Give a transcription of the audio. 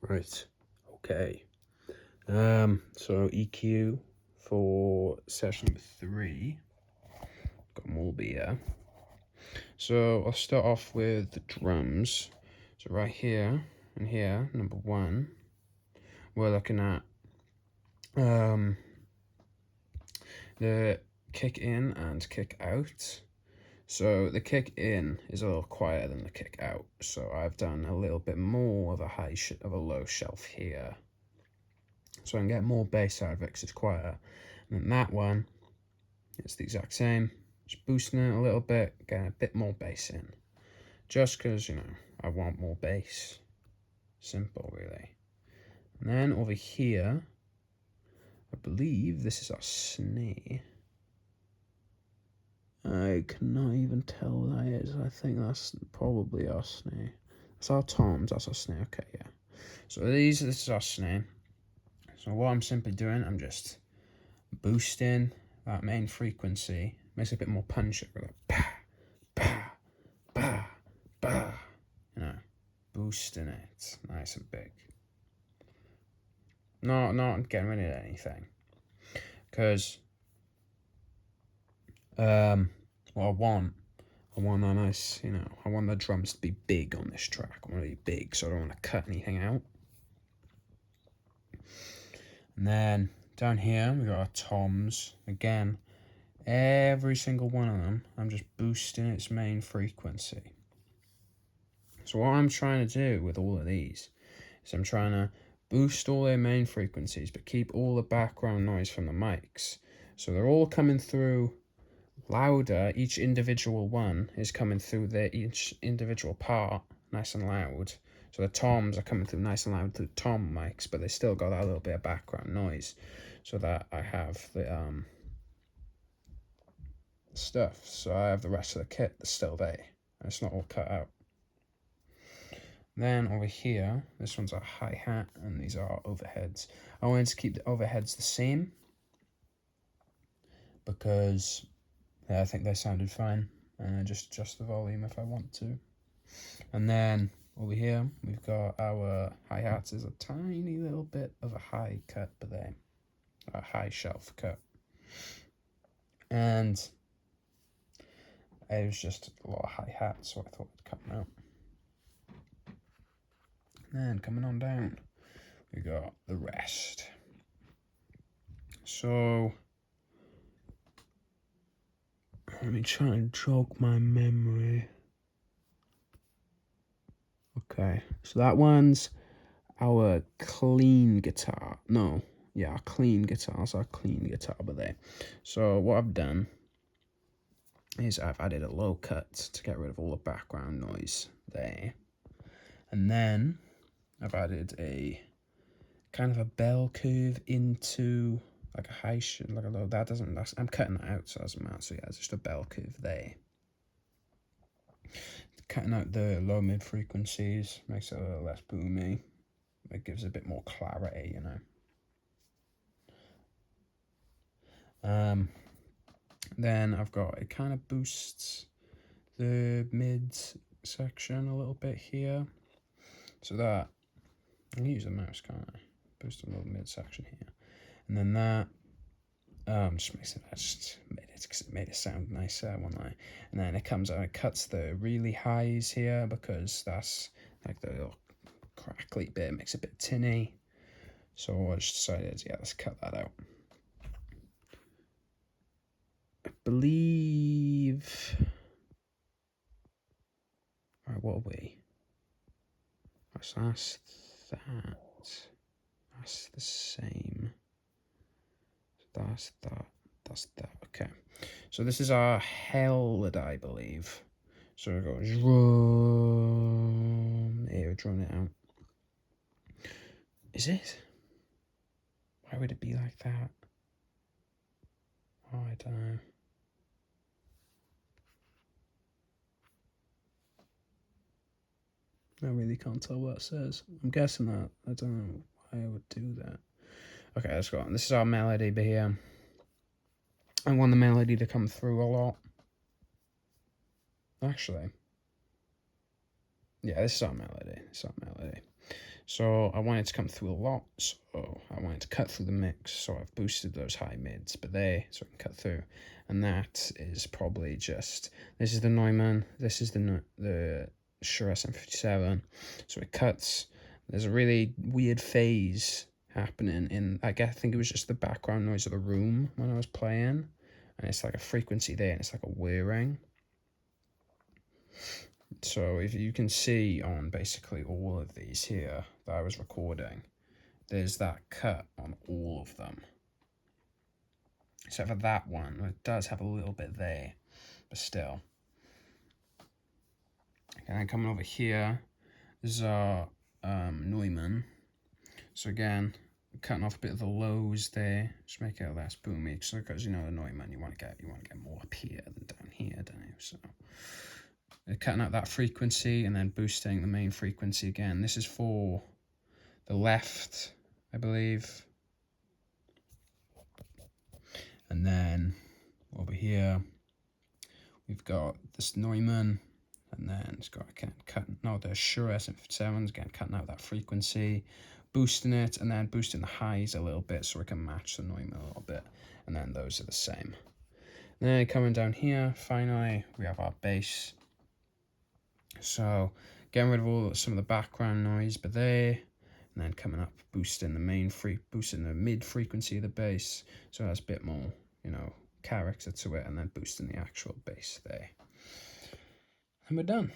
Right, okay. So EQ for session number 3. Got them all here. So I'll start off with the drums. So right here and here, number 1, we're looking at the kick in and kick out. So the kick in is a little quieter than the kick out. So I've done a little bit more of a low shelf here. So I can get more bass out of it because it's quieter. And then that one, it's the exact same. Just boosting it a little bit, getting a bit more bass in. Just because, I want more bass. Simple, really. And then over here, I believe this is our snare. I cannot even tell what that is. I think that's probably our snare. That's our toms, that's our snare. Okay, yeah. So this is our snare. So what I'm simply doing, I'm just boosting that main frequency. Makes it a bit more punchy. Like, bah, bah, bah, bah. Boosting it nice and big. Not getting rid of anything. Because what I want that nice, I want the drums to be big on this track. I want to be big, so I don't want to cut anything out. And then down here, we got our toms. Again, every single one of them, I'm just boosting its main frequency. So what I'm trying to do with all of these is I'm trying to boost all their main frequencies, but keep all the background noise from the mics. So they're all coming through louder. Each individual one is coming through each individual part nice and loud. So the toms are coming through nice and loud through tom mics, but they still got that little bit of background noise, so that I have the stuff. So I have the rest of the kit that's still there. It's not all cut out. Then over here, this one's our hi-hat, and these are our overheads. I wanted to keep the overheads the same because I think they sounded fine. And just adjust the volume if I want to. And then over here, we've got our hi-hats. Is a tiny little bit of a high cut, but then a high shelf cut. And it was just a lot of hi-hats, so I thought I'd cut them out. And then coming on down, we got the rest. So let me try and jog my memory. Okay, so that one's our clean guitar. No, yeah, our clean guitar. That's our clean guitar over there. So what I've done is I've added a low cut to get rid of all the background noise there. And then I've added a kind of a bell curve into like a high, like a low. I'm cutting that out, so it doesn't matter. So yeah, it's just a bell curve there. Cutting out the low mid frequencies makes it a little less boomy. It gives a bit more clarity, Then I've got, it kind of boosts the mid section a little bit here, so that I can use the mouse, can't I? Boost a little mid section here, and then that just made it sound nicer, won't I? And then it comes out, it cuts the really highs here because that's like the little crackly bit, makes it a bit tinny. So I just decided, yeah, let's cut that out. I believe. Alright, what are we? That's that. That's the same. That's that. That's that. Okay. So this is our held, I believe. So we go drum. Here, we're drawing it out. Is it? Why would it be like that? Oh, I don't know. I really can't tell what it says. I'm guessing that. I don't know why I would do that. Okay, let's go on. This is our melody here. I want the melody to come through a lot. Actually, yeah, this is our melody. So I want it to come through a lot, so I want it to cut through the mix, so I've boosted those high mids, but so I can cut through. And that is probably just, this is the Neumann, this is the Shure SM57, so it cuts. There's a really weird phase happening in, I think it was just the background noise of the room when I was playing, and it's like a frequency there, and it's like a whirring. So if you can see on basically all of these here that I was recording, there's that cut on all of them. Except for that one, it does have a little bit there, but still. And then coming over here, this is our Neumann. So again, cutting off a bit of the lows there, just make it less boomy. So because the Neumann, you want to get more up here than down here, don't you? So cutting out that frequency and then boosting the main frequency again. This is for the left, I believe. And then over here, we've got this Neumann, and then it's got the Shure SM57s, again, cutting out that frequency, boosting it, and then boosting the highs a little bit so we can match the Neumann a little bit. And then those are the same. And then coming down here, finally, we have our bass. So getting rid of some of the background noise, but there, and then coming up, boosting the mid frequency of the bass, so that's a bit more, character to it, and then boosting the actual bass there, and we're done.